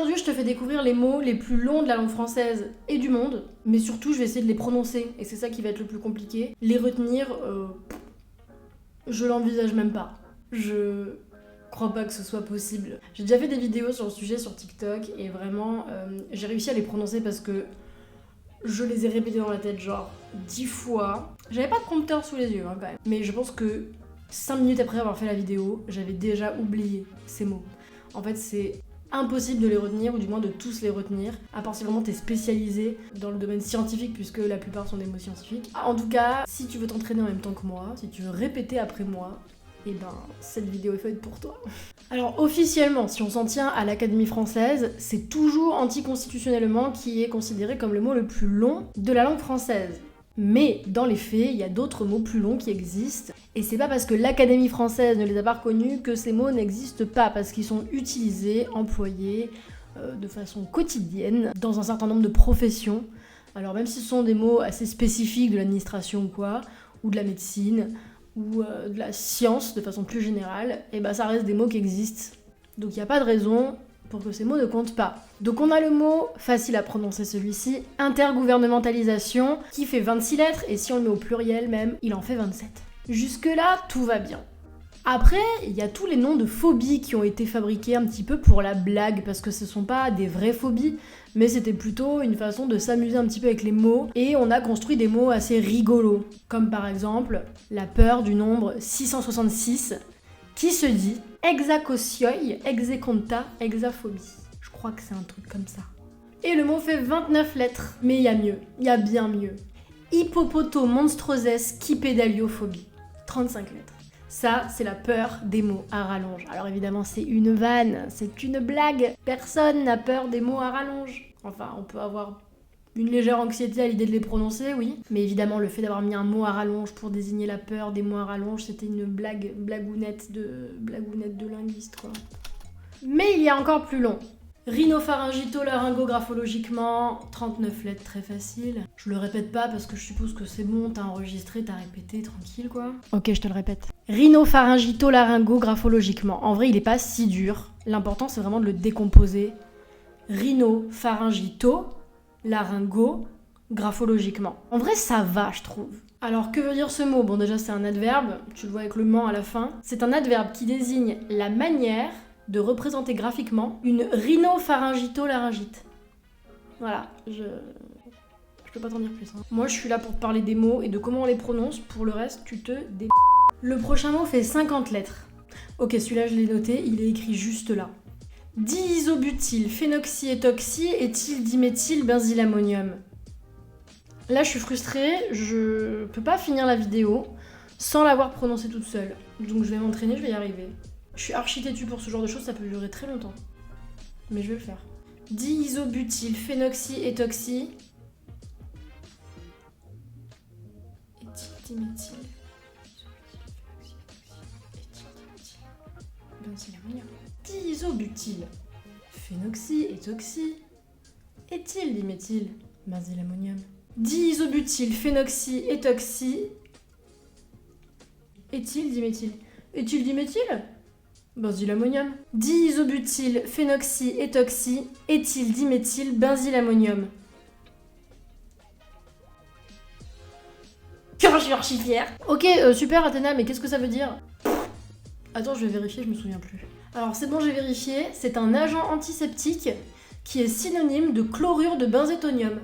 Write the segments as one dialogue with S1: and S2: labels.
S1: aujourd'hui, je te fais découvrir les mots les plus longs de la langue française et du monde, mais surtout, je vais essayer de les prononcer, et c'est ça qui va être le plus compliqué. Les retenir, je l'envisage même pas. Je crois pas que ce soit possible. J'ai déjà fait des vidéos sur le sujet sur TikTok, et vraiment, j'ai réussi à les prononcer parce que je les ai répétés dans la tête genre 10 fois. J'avais pas de prompteur sous les yeux quand même, mais je pense que 5 minutes après avoir fait la vidéo, j'avais déjà oublié ces mots. En fait, c'est impossible de les retenir, ou du moins de tous les retenir, à part si vraiment t'es spécialisé dans le domaine scientifique, puisque la plupart sont des mots scientifiques. En tout cas, si tu veux t'entraîner en même temps que moi, si tu veux répéter après moi, et ben cette vidéo est faite pour toi. Alors officiellement, si on s'en tient à l'Académie française, c'est toujours anticonstitutionnellement qui est considéré comme le mot le plus long de la langue française. Mais dans les faits, il y a d'autres mots plus longs qui existent. Et c'est pas parce que l'Académie française ne les a pas reconnus que ces mots n'existent pas, parce qu'ils sont utilisés, employés de façon quotidienne dans un certain nombre de professions. Alors même si ce sont des mots assez spécifiques de l'administration ou quoi, ou de la médecine, ou de la science de façon plus générale, et ben ça reste des mots qui existent. Donc il n'y a pas de raison pour que ces mots ne comptent pas. Donc on a le mot, facile à prononcer celui-ci, intergouvernementalisation, qui fait 26 lettres, et si on le met au pluriel même, il en fait 27. Jusque-là, tout va bien. Après, il y a tous les noms de phobies qui ont été fabriqués un petit peu pour la blague, parce que ce sont pas des vraies phobies, mais c'était plutôt une façon de s'amuser un petit peu avec les mots, et on a construit des mots assez rigolos, comme par exemple la peur du nombre 666, qui se dit hexacosioi, hexeconta, hexaphobie. Je crois que c'est un truc comme ça. Et le mot fait 29 lettres, mais il y a mieux, il y a bien mieux. Hippopotomonstroses quipedaliophobie, 35 lettres. Ça, c'est la peur des mots à rallonge. Alors évidemment, c'est une vanne, c'est une blague. Personne n'a peur des mots à rallonge. Enfin, on peut avoir une légère anxiété à l'idée de les prononcer, oui. Mais évidemment, le fait d'avoir mis un mot à rallonge pour désigner la peur des mots à rallonge, c'était une blagounette de linguiste, quoi. Mais il y a encore plus long. Rhinopharyngito-laryngographologiquement, 39 lettres, très facile. Je le répète pas parce que je suppose que c'est bon, t'as enregistré, t'as répété, tranquille quoi. Ok, je te le répète. Rhinopharyngito-laryngographologiquement. En vrai, il est pas si dur. L'important, c'est vraiment de le décomposer. Rhinopharyngito-laryngographologiquement. En vrai, ça va, je trouve. Alors, que veut dire ce mot? Bon, déjà, c'est un adverbe. Tu le vois avec le ment à la fin. C'est un adverbe qui désigne la manière de représenter graphiquement une rhinopharyngito-laryngite. Voilà, je peux pas t'en dire plus. Hein. Moi, je suis là pour te parler des mots et de comment on les prononce. Pour le reste, tu te dé... Le prochain mot fait 50 lettres. Ok, celui-là, je l'ai noté, il est écrit juste là. Diisobutyl phénoxyéthoxy éthyldiméthylbenzylammonium. Là, je suis frustrée, je peux pas finir la vidéo sans l'avoir prononcée toute seule. Donc, je vais m'entraîner, je vais y arriver. Je suis archi têtue pour ce genre de choses, ça peut durer très longtemps. Mais je vais le faire. Diisobutyl phénoxyéthoxy éthyldiméthyl benzylammonium. Diisobutyl phénoxyéthoxy éthyldiméthyl benzylammonium. Diisobutyl phénoxyéthoxy éthyldiméthyl. Éthyldiméthyl benzylammonium. Diisobutyl phénoxyéthoxy éthyldiméthyl benzylammonium. Je suis archi fière. Ok, super Athéna, mais qu'est-ce que ça veut dire? Attends, je vais vérifier, je me souviens plus. Alors c'est bon, j'ai vérifié, c'est un agent antiseptique qui est synonyme de chlorure de benzétonium.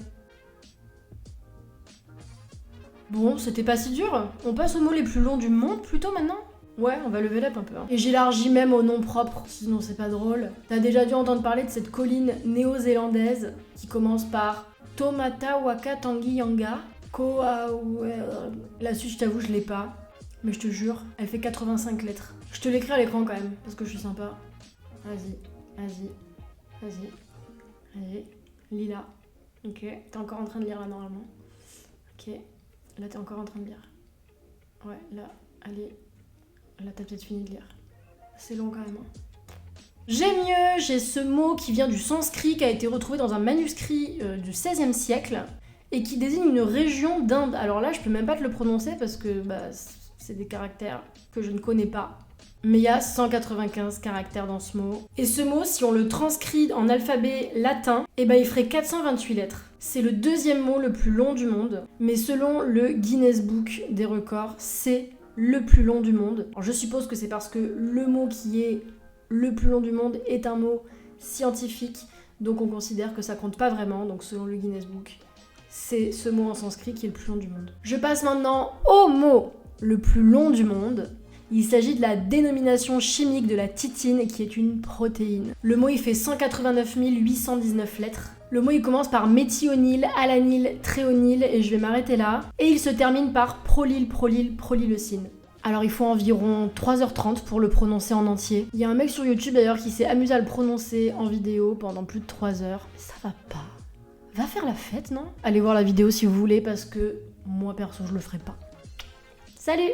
S1: Bon, c'était pas si dur. On passe aux mots les plus longs du monde plutôt maintenant? Ouais, on va lever up un peu. Hein. Et j'élargis même au nom propre, sinon c'est pas drôle. T'as déjà dû entendre parler de cette colline néo-zélandaise qui commence par Tomatawaka-Tangi-Yanga. Là-dessus, je t'avoue, je l'ai pas. Mais je te jure, elle fait 85 lettres. Je te l'écris à l'écran quand même, parce que je suis sympa. Vas-y. Lila. Ok, t'es encore en train de lire là normalement. Ok, là t'es encore en train de lire. Ouais, là, allez. Là t'as peut-être fini de lire. C'est long quand même. Hein. J'ai mieux, j'ai ce mot qui vient du sanskrit, qui a été retrouvé dans un manuscrit du XVIe siècle, et qui désigne une région d'Inde. Alors là, je peux même pas te le prononcer parce que c'est des caractères que je ne connais pas. Mais il y a 195 caractères dans ce mot. Et ce mot, si on le transcrit en alphabet latin, eh ben il ferait 428 lettres. C'est le deuxième mot le plus long du monde, mais selon le Guinness Book des records, c'est le plus long du monde. Alors je suppose que c'est parce que le mot qui est le plus long du monde est un mot scientifique, donc on considère que ça compte pas vraiment, donc selon le Guinness Book, c'est ce mot en sanskrit qui est le plus long du monde. Je passe maintenant au mot le plus long du monde. Il s'agit de la dénomination chimique de la titine qui est une protéine. Le mot il fait 189 819 lettres. Le mot il commence par méthionyle, alanyle, tréonyle et je vais m'arrêter là. Et il se termine par prolyleucine. Alors il faut environ 3h30 pour le prononcer en entier. Il y a un mec sur YouTube d'ailleurs qui s'est amusé à le prononcer en vidéo pendant plus de 3 heures. Mais ça va pas. Va faire la fête, non? Allez voir la vidéo si vous voulez parce que moi perso je le ferai pas. Salut!